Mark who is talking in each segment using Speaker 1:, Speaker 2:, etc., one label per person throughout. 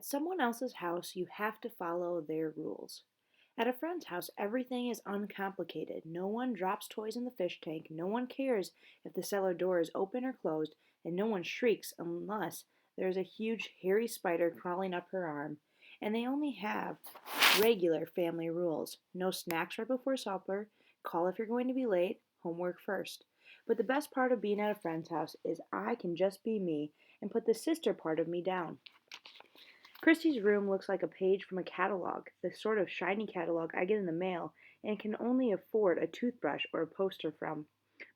Speaker 1: At someone else's house, you have to follow their rules. At a friend's house, everything is uncomplicated. No one drops toys in the fish tank, no one cares if the cellar door is open or closed, and no one shrieks unless there is a huge hairy spider crawling up her arm. And they only have regular family rules. No snacks right before supper, call if you're going to be late, homework first. But the best part of being at a friend's house is I can just be me and put the sister part of me down. Christy's room looks like a page from a catalog, the sort of shiny catalog I get in the mail and can only afford a toothbrush or a poster from.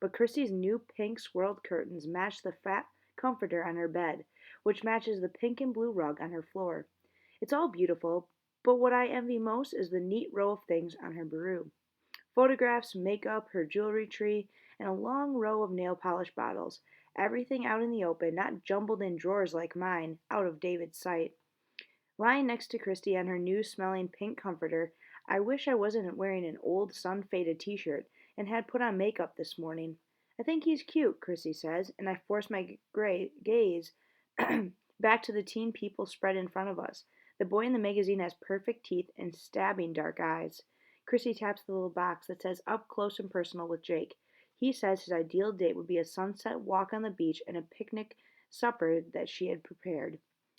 Speaker 1: But Christy's new pink swirled curtains match the fat comforter on her bed, which matches the pink and blue rug on her floor. It's all beautiful, but what I envy most is the neat row of things on her bureau. Photographs, makeup, her jewelry tree, and a long row of nail polish bottles. Everything out in the open, not jumbled in drawers like mine, out of David's sight. Lying next to Christy on her new smelling pink comforter, I wish I wasn't wearing an old sun faded t shirt and had put on makeup this morning. I think he's cute, Christy says, and I force my gaze back to the teen people spread in front of us. The boy in the magazine has perfect teeth and stabbing dark eyes. Christy taps the little box that says Up Close and Personal with Jake. He says his ideal date would be a sunset walk on the beach and a picnic supper that she had prepared.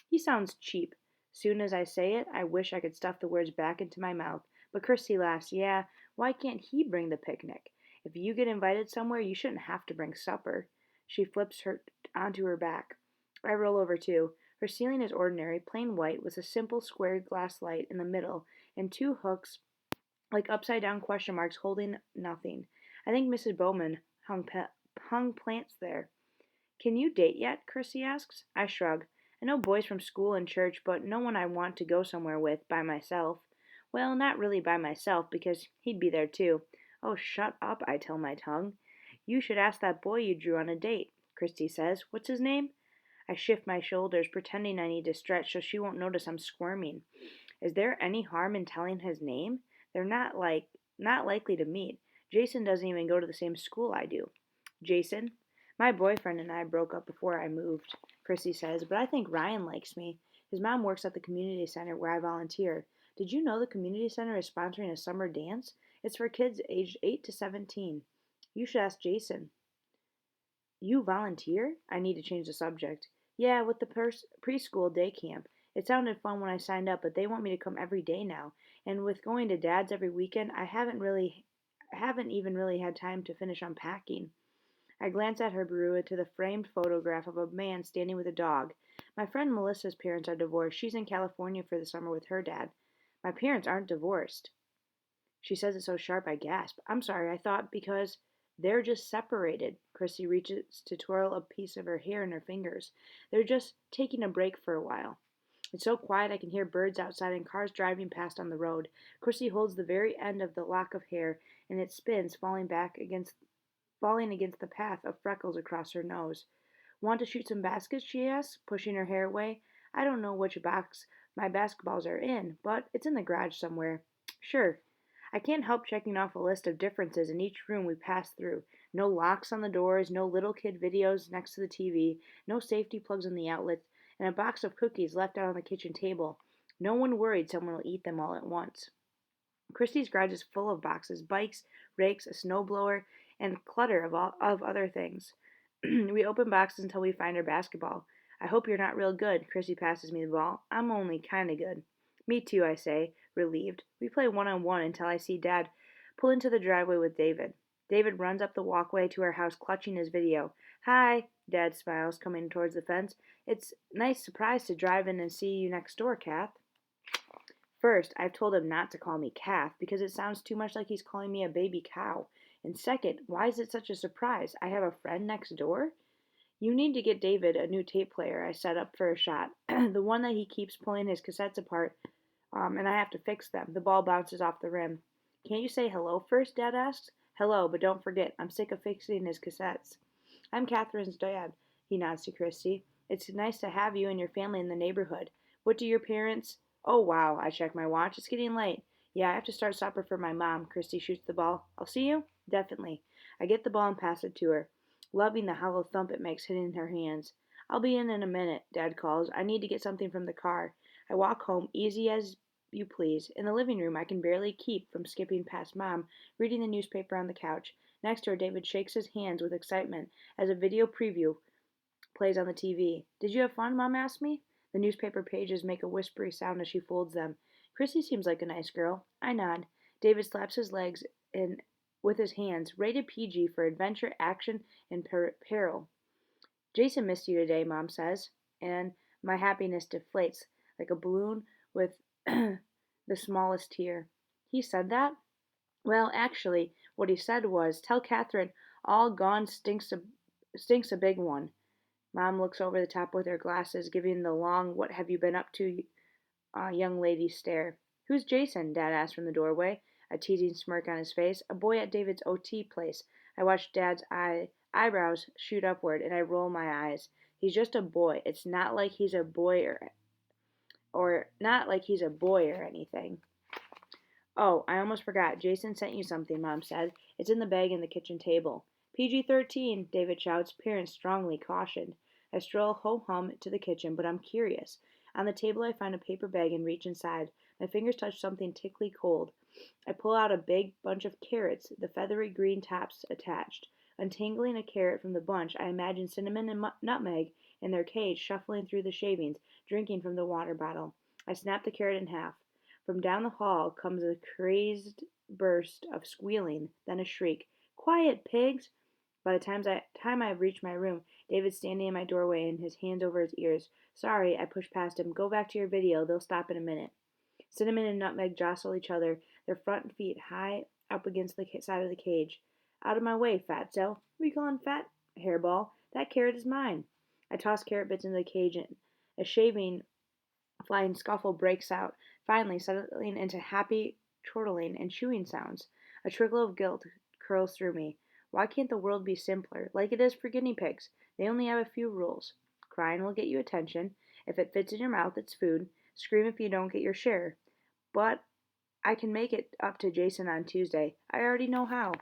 Speaker 1: He sounds cheap. Soon as I say it, I wish I could stuff the words back into my mouth. But Kirsty laughs. Yeah, why can't he bring the picnic? If you get invited somewhere, you shouldn't have to bring supper. She flips her onto her back. I roll over too. Her ceiling is ordinary, plain white, with a simple square glass light in the middle and two hooks like upside down question marks holding nothing. I think Mrs. Bowman hung plants there. Can you date yet? Kirsty asks. I shrug. I know boys from school and church, but no one I want to go somewhere with by myself. Well, not really by myself, because he'd be there too. Oh, shut up, I tell my tongue. You should ask that boy you drew on a date, Christy says. What's his name? I shift my shoulders, pretending I need to stretch so she won't notice I'm squirming. Is there any harm in telling his name? They're not likely to meet. Jason doesn't even go to the same school I do. Jason? My boyfriend and I broke up before I moved, Chrissy says, but I think Ryan likes me. His mom works at the community center where I volunteer. Did you know the community center is sponsoring a summer dance? It's for kids aged 8 to 17. You should ask Jason. You volunteer? I need to change the subject. Yeah, with the preschool day camp. It sounded fun when I signed up, but they want me to come every day now. And with going to dad's every weekend, I haven't even really had time to finish unpacking. I glance at her bureau to the framed photograph of a man standing with a dog. My friend Melissa's parents are divorced. She's in California for the summer with her dad. My parents aren't divorced. She says it so sharp I gasp. I'm sorry, I thought because they're just separated. Chrissy reaches to twirl a piece of her hair in her fingers. They're just taking a break for a while. It's so quiet I can hear birds outside and cars driving past on the road. Chrissy holds the very end of the lock of hair, and it spins, falling against the path of freckles across her nose. Want to shoot some baskets? She asks, pushing her hair away. I don't know which box my basketballs are in, but it's in the garage somewhere. Sure. I can't help checking off a list of differences in each room we pass through. No locks on the doors, no little kid videos next to the TV, no safety plugs in the outlets, and a box of cookies left out on the kitchen table. No one worried someone will eat them all at once. Christie's garage is full of boxes, bikes, rakes, a snowblower, and clutter of other things. We open boxes until we find our basketball. I hope you're not real good. Chrissy passes me the ball. I'm only kinda good. Me too, I say, relieved. We play one-on-one until I see Dad pull into the driveway with David. David runs up the walkway to our house clutching his video. Hi, Dad smiles, coming towards the fence. It's a nice surprise to drive in and see you next door, Kath. First, I've told him not to call me Kath because it sounds too much like he's calling me a baby cow. And second, why is it such a surprise? I have a friend next door? You need to get David a new tape player I set up for a shot. The one that he keeps pulling his cassettes apart, and I have to fix them. The ball bounces off the rim. Can't you say hello first? Dad asks. Hello, but don't forget, I'm sick of fixing his cassettes. I'm Catherine's dad, he nods to Christy. It's nice to have you and your family in the neighborhood. What do your parents? Oh, wow, I check my watch. It's getting late. Yeah, I have to start supper for my mom. Christy shoots the ball. I'll see you? Definitely. I get the ball and pass it to her, loving the hollow thump it makes hitting her hands. I'll be in a minute, Dad calls. I need to get something from the car. I walk home, easy as you please. In the living room, I can barely keep from skipping past Mom, reading the newspaper on the couch. Next to her, David shakes his hands with excitement as a video preview plays on the TV. Did you have fun? Mom asks me. The newspaper pages make a whispery sound as she folds them. Chrissy seems like a nice girl. I nod. David slaps his legs in with his hands. Rated PG for adventure, action, and peril. Jason missed you today, Mom says, and my happiness deflates like a balloon with the smallest tear. He said that? Well, actually, what he said was, tell Catherine all gone stinks a big one. Mom looks over the top with her glasses, giving the long, what have you been up to, young lady stare. Who's Jason? Dad asked from the doorway, a teasing smirk on his face. A boy at David's OT place. I watch Dad's eyebrows shoot upward, and I roll my eyes. He's just a boy. It's not like he's a boy or not like he's a boy or anything. Oh, I almost forgot. Jason sent you something, Mom said. It's in the bag in the kitchen table. PG-13, David shouts, parents strongly cautioned. I stroll ho-hum to the kitchen, but I'm curious. On the table, I find a paper bag and reach inside. My fingers touch something tickly cold. I pull out a big bunch of carrots, the feathery green tops attached. Untangling a carrot from the bunch, I imagine Cinnamon and Nutmeg in their cage shuffling through the shavings, drinking from the water bottle. I snap the carrot in half. From down the hall comes a crazed burst of squealing, then a shriek. Quiet, pigs! By the time I reach my room, David's standing in my doorway and his hands over his ears. Sorry, I push past him. Go back to your video. They'll stop in a minute. Cinnamon and Nutmeg jostle each other, their front feet high up against the side of the cage. Out of my way, Fatso. What are you calling fat, hairball? That carrot is mine. I toss carrot bits into the cage and a shaving flying scuffle breaks out, finally settling into happy chortling and chewing sounds. A trickle of guilt curls through me. Why can't the world be simpler, like it is for guinea pigs? They only have a few rules. Crying will get you attention. If it fits in your mouth, it's food. Scream if you don't get your share. But I can make it up to Jason on Tuesday. I already know how.